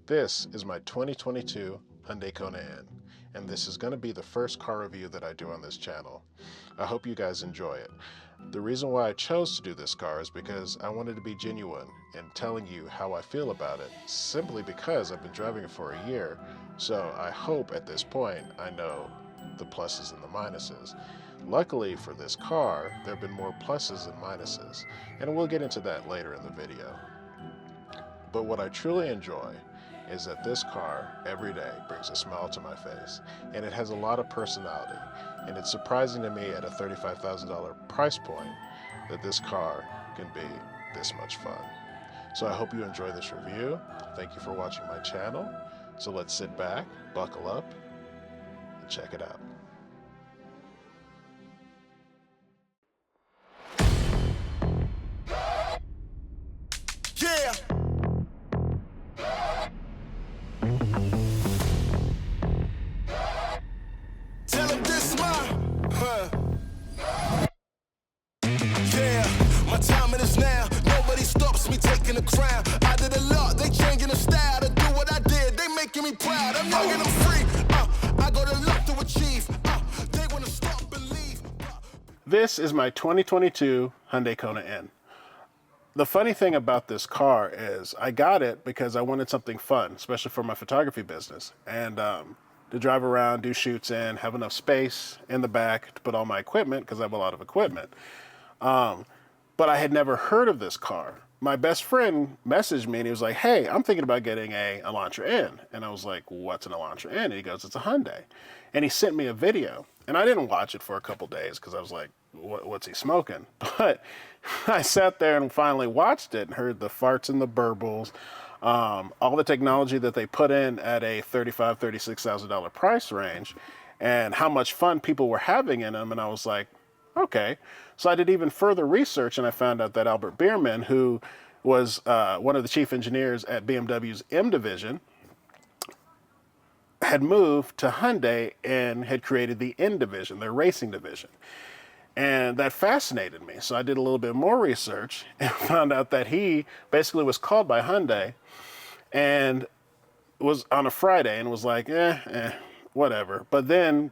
This is my 2022 Hyundai Kona N, and this is going to be the first car review that I do on this channel. I hope you guys enjoy it. The reason why I chose to do this car is because I wanted to be genuine in telling you how I feel about it, simply because I've been driving it for a year, so I hope at this point I know the pluses and the minuses. Luckily for this car, there have been more pluses than minuses, and we'll get into that later in the video. But what I truly enjoy is that this car every day brings a smile to my face, and it has a lot of personality, and it's surprising to me at a $35,000 price point that this car can be this much fun. So I hope you enjoy this review. Thank you for watching my channel. So let's sit back, buckle up, and check it out. Yeah. Tell him this Yeah, my time it is now. Nobody stops me taking the crown. I did a lot, they changing the style to do what I did. They making me proud. I'm young and I'm free. I go to love to achieve. They wanna stop and leave. This is my 2022 Hyundai Kona N. The funny thing about this car is I got it because I wanted something fun, especially for my photography business, and to drive around, do shoots in, have enough space in the back to put all my equipment, because I have a lot of equipment. But I had never heard of this car. My best friend messaged me and he was like, hey, I'm thinking about getting a Elantra N. And I was like, what's an Elantra N? And he goes, it's a Hyundai. And he sent me a video. And I didn't watch it for a couple days because I was like, what's he smoking? But I sat there and finally watched it and heard the farts and the burbles, all the technology that they put in at a $35,000, $36,000 price range, and how much fun people were having in them. And I was like, okay. So I did even further research, and I found out that Albert Bierman, who was one of the chief engineers at BMW's M division, had moved to Hyundai and had created the N division, their racing division. And that fascinated me. So I did a little bit more research and found out that he basically was called by Hyundai and was on a Friday and was like, whatever. But then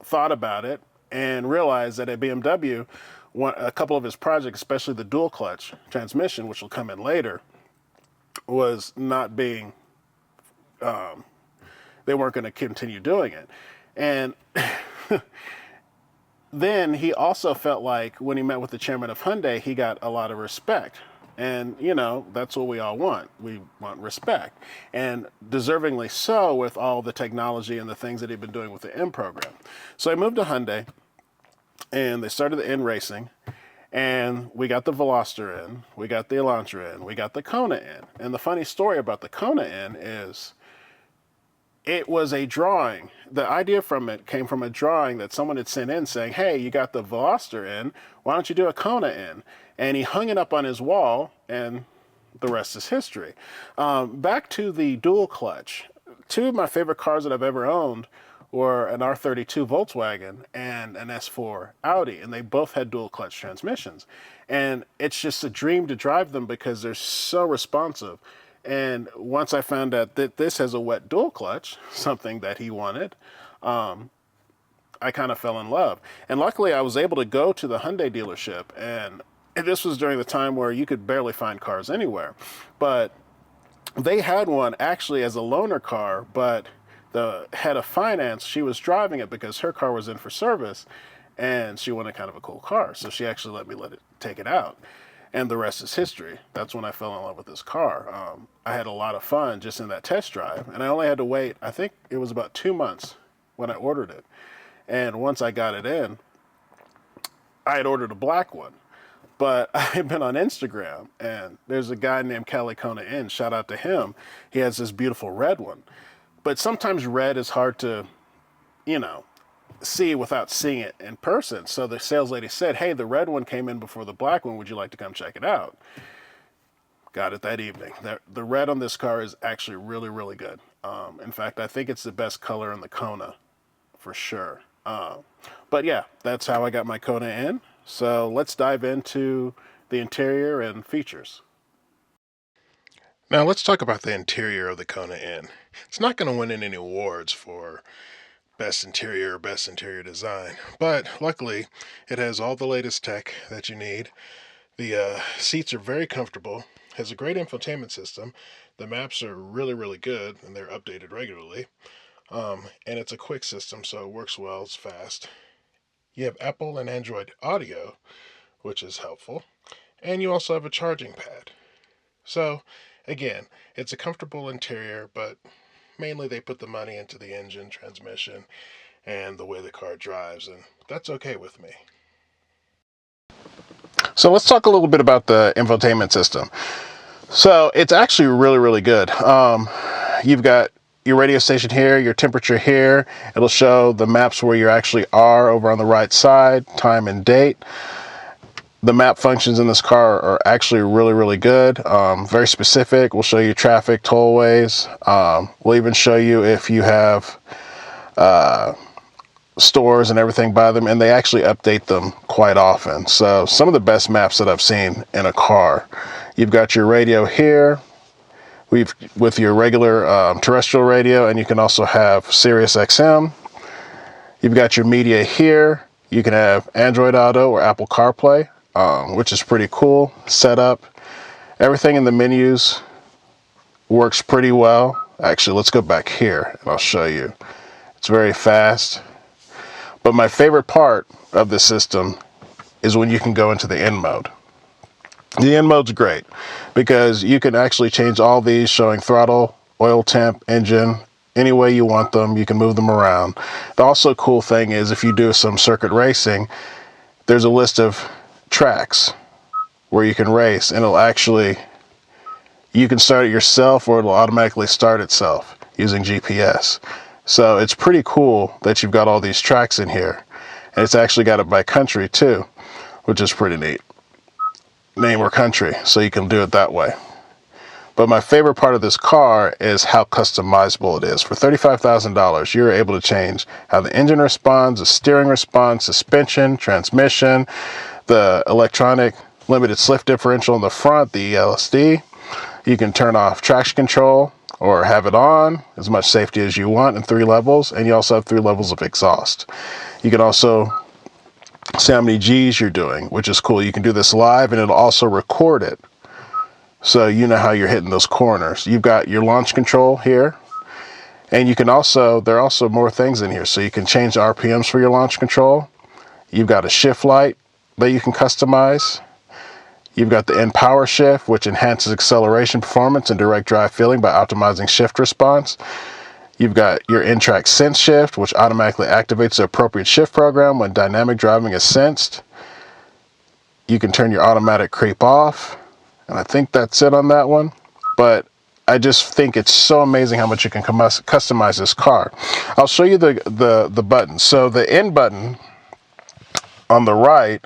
thought about it and realized that at BMW, a couple of his projects, especially the dual clutch transmission, which will come in later, was not being, they weren't going to continue doing it. And then he also felt like when he met with the chairman of Hyundai, he got a lot of respect. And, you know, that's what we all want. We want respect. And deservingly so with all the technology and the things that he'd been doing with the M program. So I moved to Hyundai, and they started the N racing. And we got the Veloster in, we got the Elantra in, we got the Kona in. And the funny story about the Kona in is it was a drawing. The idea from it came from a drawing that someone had sent in saying, hey, you got the Veloster in, why don't you do a Kona in? And he hung it up on his wall, and the rest is history. Back to the dual clutch. Two of my favorite cars that I've ever owned were an R32 Volkswagen and an S4 Audi, and they both had dual clutch transmissions. And it's just a dream to drive them because they're so responsive. And once I found out that this has a wet dual clutch, something that he wanted, I kind of fell in love. And luckily I was able to go to the Hyundai dealership, and this was during the time where you could barely find cars anywhere. But they had one actually as a loaner car, but the head of finance, she was driving it because her car was in for service, and she wanted kind of a cool car. So she actually let it take it out. And the rest is history. That's when I fell in love with this car. I had a lot of fun just in that test drive, and I only had to wait, I think it was about 2 months when I ordered it. And once I got it in, I had ordered a black one. But I had been on Instagram, and there's a guy named Hyundai Kona N, shout out to him. He has this beautiful red one. But sometimes red is hard to, you know, see without seeing it in person. So the sales lady said, hey, the red one came in before the black one. Would you like to come check it out? Got it that evening. The red on this car is actually really, really good. In fact, I think it's the best color in the Kona for sure. But yeah, that's how I got my Kona N. So let's dive into the interior and features. Now let's talk about the interior of the Kona N. It's not going to win any awards for best interior or best interior design, but luckily it has all the latest tech that you need. The seats are very comfortable, has a great infotainment system. The maps are really good and they're updated regularly. And it's a quick system, so it works well, it's fast. You have Apple and Android audio, which is helpful, and you also have a charging pad. So, again, it's a comfortable interior, but mainly they put the money into the engine, transmission, and the way the car drives, and that's okay with me. So let's talk a little bit about the infotainment system. So it's actually really good. You've got your radio station here, your temperature here. It'll show the maps where you actually are over on the right side, time and date. The map functions in this car are actually really good, very specific. We'll show you traffic, tollways. We'll even show you if you have stores and everything by them, and they actually update them quite often. So some of the best maps that I've seen in a car. You've got your radio here with your regular terrestrial radio, and you can also have Sirius XM. You've got your media here. You can have Android Auto or Apple CarPlay, which is pretty cool setup. Everything in the menus works pretty well. Actually, let's go back here and I'll show you. It's very fast. But my favorite part of the system is when you can go into the N mode. The N mode's great because you can actually change all these, showing throttle, oil temp, engine, any way you want them. You can move them around. The also cool thing is if you do some circuit racing, there's a list of tracks where you can race, and you can start it yourself or it'll automatically start itself using GPS. So it's pretty cool that you've got all these tracks in here, and it's actually got it by country too, which is pretty neat. Name or country, so you can do it that way. But my favorite part of this car is how customizable it is. For $35,000, you're able to change how the engine responds, the steering responds, suspension, transmission, the electronic limited slip differential in the front, the ELSD. You can turn off traction control or have it on, as much safety as you want in 3 levels, and you also have 3 levels of exhaust. You can also see how many G's you're doing, which is cool. You can do this live and it'll also record it, so you know how you're hitting those corners. You've got your launch control here, and you can also, there are also more things in here, so you can change the RPMs for your launch control. You've got a shift light that you can customize. You've got the N power shift, which enhances acceleration performance and direct drive feeling by optimizing shift response. You've got your N-Track Sense Shift, which automatically activates the appropriate shift program when dynamic driving is sensed. You can turn your automatic creep off, and I think that's it on that one. But I just think it's so amazing how much you can customize this car. I'll show you the buttons. So the N button on the right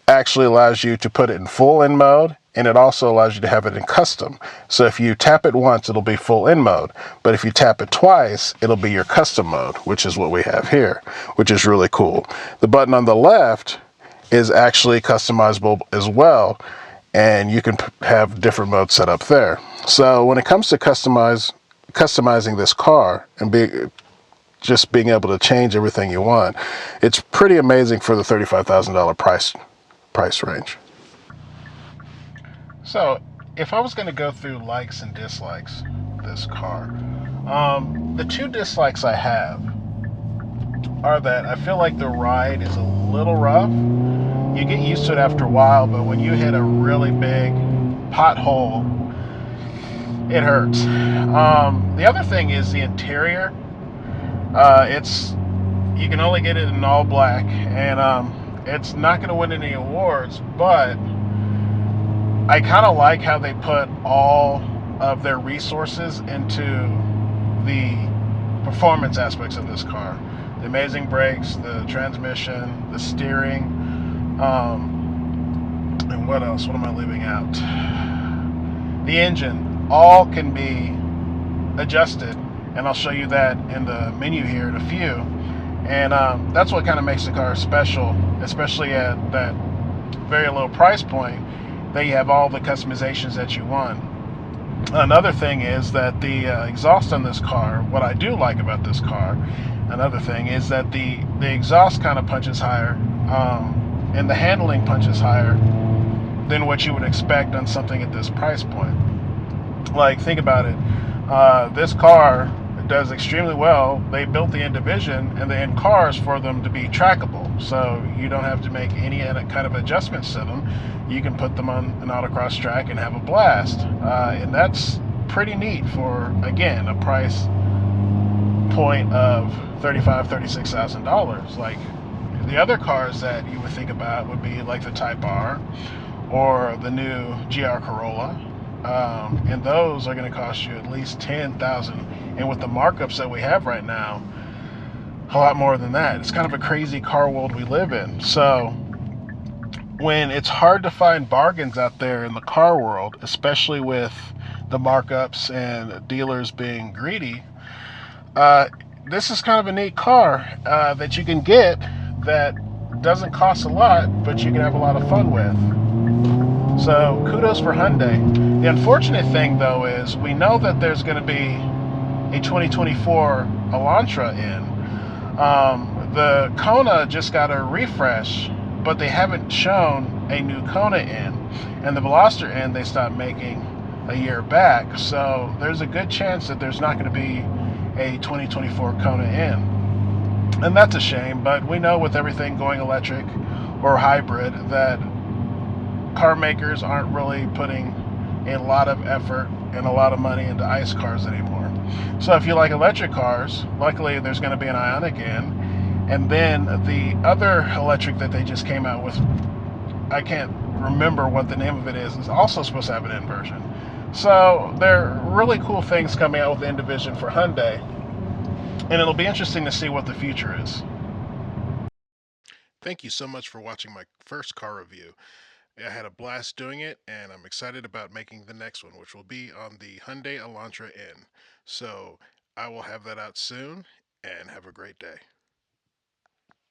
actually allows you to put it in full N mode, and it also allows you to have it in custom. So if you tap it once, it'll be full N mode, but if you tap it twice, it'll be your custom mode, which is what we have here, which is really cool. The button on the left is actually customizable as well, and you can have different modes set up there. So when it comes to customizing this car and just being able to change everything you want, it's pretty amazing for the $35,000 price range. So if I was going to go through likes and dislikes this car, the 2 dislikes I have are that I feel like the ride is a little rough. You get used to it after a while, but when you hit a really big pothole, it hurts. The other thing is the interior. You can only get it in all black, and it's not going to win any awards, but I kind of like how they put all of their resources into the performance aspects of this car. The amazing brakes, the transmission, the steering, and what else? What am I leaving out? The engine, all can be adjusted, and I'll show you that in the menu here in a few. And that's what kind of makes the car special, especially at that very low price point, that you have all the customizations that you want. Another thing is that the exhaust on this car, what I do like about this car, another thing is that the exhaust kind of punches higher, and the handling punches higher than what you would expect on something at this price point. Like, think about it. This car does extremely well. They built the N division and the N cars for them to be trackable, so you don't have to make any kind of adjustments to them. You can put them on an autocross track and have a blast, and that's pretty neat for, again, a price point of $36,000. Like, the other cars that you would think about would be like the Type R or the new GR Corolla, and those are going to cost you at least $10,000. And with the markups that we have right now, a lot more than that. It's kind of a crazy car world we live in. So when it's hard to find bargains out there in the car world, especially with the markups and dealers being greedy, uh, this is kind of a neat car that you can get that doesn't cost a lot, but you can have a lot of fun with. So kudos for Hyundai. The unfortunate thing, though, is we know that there's going to be a 2024 Elantra in. The Kona just got a refresh, but they haven't shown a new Kona in. And the Veloster N they stopped making a year back. So there's a good chance that there's not going to be a 2024 Kona N. And that's a shame, but we know with everything going electric or hybrid that car makers aren't really putting a lot of effort and a lot of money into ICE cars anymore. So if you like electric cars, luckily there's going to be an Ioniq in. And then the other electric that they just came out with, I can't remember what the name of it is also supposed to have an N version. So there are really cool things coming out with the N division for Hyundai, and it'll be interesting to see what the future is. Thank you so much for watching my first car review. I had a blast doing it, and I'm excited about making the next one, which will be on the Hyundai Elantra N. So I will have that out soon, and have a great day.